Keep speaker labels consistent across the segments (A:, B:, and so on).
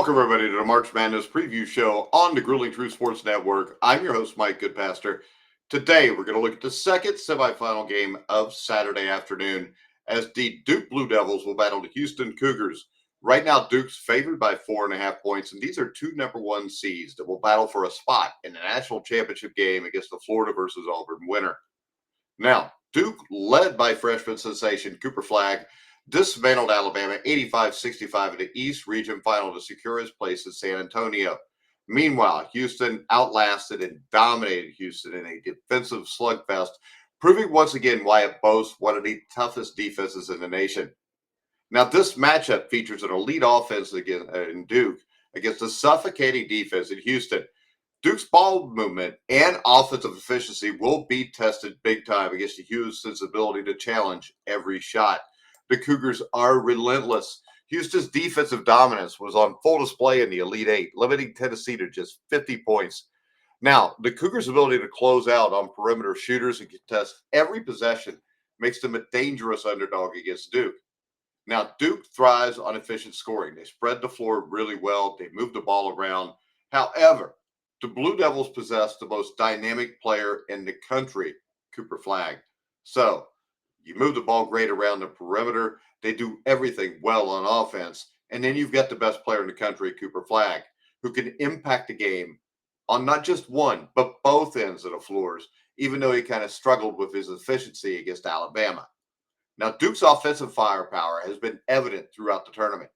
A: Welcome, everybody, to the March Madness preview show on the Grueling Truth Sports Network. I'm your host, Mike Goodpaster. Today, we're going to look at the second semifinal game of Saturday afternoon as the Duke Blue Devils will battle the Houston Cougars. Right now, Duke's favored by 4.5 points, and these are two number one seeds that will battle for a spot in the national championship game against the Florida versus Auburn winner. Now, Duke, led by freshman sensation Cooper Flagg, dismantled Alabama 85-65 in the East Region Final to secure his place in San Antonio. Meanwhile, Houston outlasted and dominated Houston in a defensive slugfest, proving once again why it boasts one of the toughest defenses in the nation. Now, this matchup features an elite offense in Duke against a suffocating defense in Houston. Duke's ball movement and offensive efficiency will be tested big time against Houston's ability to challenge every shot. The Cougars are relentless. Houston's defensive dominance was on full display in the Elite Eight, limiting Tennessee to just 50 points. Now, the Cougars' ability to close out on perimeter shooters and contest every possession makes them a dangerous underdog against Duke. Now, Duke thrives on efficient scoring. They spread the floor really well. They move the ball around. However, the Blue Devils possess the most dynamic player in the country, Cooper Flagg. So, you move the ball great around the perimeter. They do everything well on offense. And then you've got the best player in the country, Cooper Flagg, who can impact the game on not just one, but both ends of the floors, even though he kind of struggled with his efficiency against Alabama. Now, Duke's offensive firepower has been evident throughout the tournament,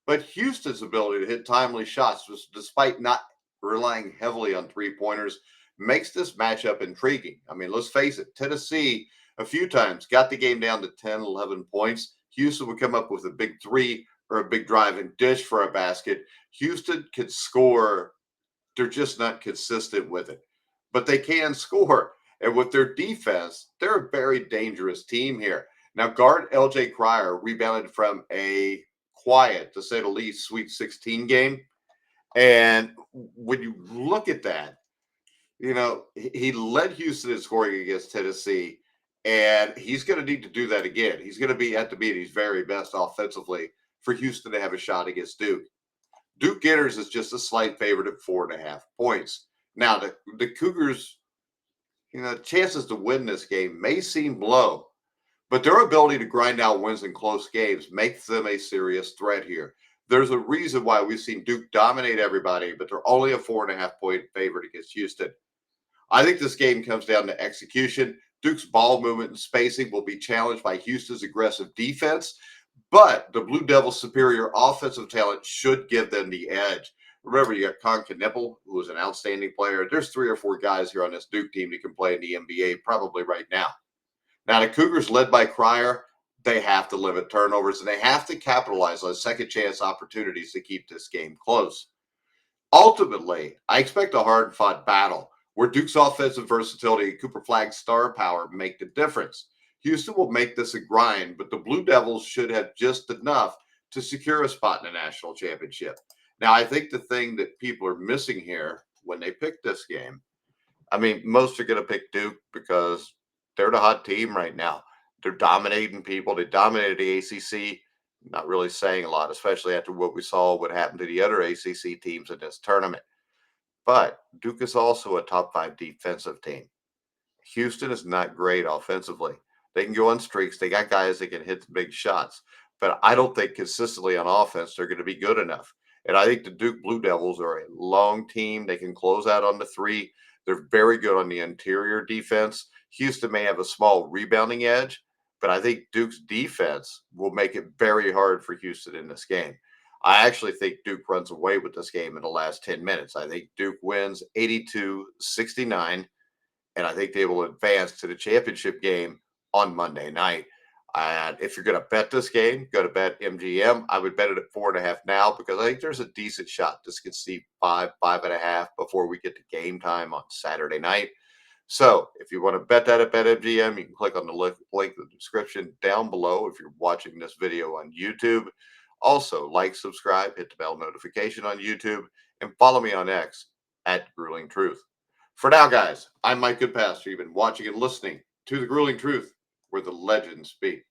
A: but Houston's ability to hit timely shots, despite not relying heavily on three-pointers, makes this matchup intriguing. I mean, let's face it, Tennessee a few times got the game down to 10, 11 points. Houston would come up with a big three or a big drive and dish for a basket. Houston can score. They're just not consistent with it, but they can score. And with their defense, they're a very dangerous team here. Now, guard L.J. Cryer rebounded from a quiet, to say the least, Sweet 16 game. And when you look at that, you know, he led Houston in scoring against Tennessee, and he's going to need to do that again. He's going to have to be at his very best offensively for Houston to have a shot against Duke. Duke Gitters is just a slight favorite at 4.5 points. Now, the Cougars, chances to win this game may seem low, but their ability to grind out wins in close games makes them a serious threat here. There's a reason why we've seen Duke dominate everybody, but they're only a 4.5 point favorite against Houston. I think this game comes down to execution. Duke's ball movement and spacing will be challenged by Houston's aggressive defense, but the Blue Devils' superior offensive talent should give them the edge. Remember, you got Con Knippel, who is an outstanding player. There's 3 or 4 guys here on this Duke team that can play in the NBA probably right now. Now, the Cougars, led by Cryer, they have to limit turnovers, and they have to capitalize on second chance opportunities to keep this game close. Ultimately, I expect a hard-fought battle where Duke's offensive versatility and Cooper Flagg's star power make the difference. Houston will make this a grind, but the Blue Devils should have just enough to secure a spot in the national championship. Now, I think the thing that people are missing here when they pick this game, I mean, most are going to pick Duke because they're the hot team right now. They're dominating people. They dominated the ACC. Not really saying a lot, especially after what we saw what happened to the other ACC teams in this tournament. But Duke is also a top 5 defensive team. Houston is not great offensively. They can go on streaks. They got guys that can hit big shots. But I don't think consistently on offense they're going to be good enough. And I think the Duke Blue Devils are a long team. They can close out on the three. They're very good on the interior defense. Houston may have a small rebounding edge, but I think Duke's defense will make it very hard for Houston in this game. I actually think Duke runs away with this game in the last 10 minutes. I think Duke wins 82-69, and I think they will advance to the championship game on Monday night. And if you're going to bet this game, go to bet MGM. I would bet it at 4.5 now because I think there's a decent shot this could see 5.5 before we get to game time on Saturday night. So if you want to bet that at BetMGM, you can click on the link in the description down below if you're watching this video on YouTube. Also, like, subscribe, hit the bell notification on YouTube, and follow me on X at Grueling Truth. For now, guys, I'm Mike Goodpaster. You've been watching and listening to The Grueling Truth, where the legends speak.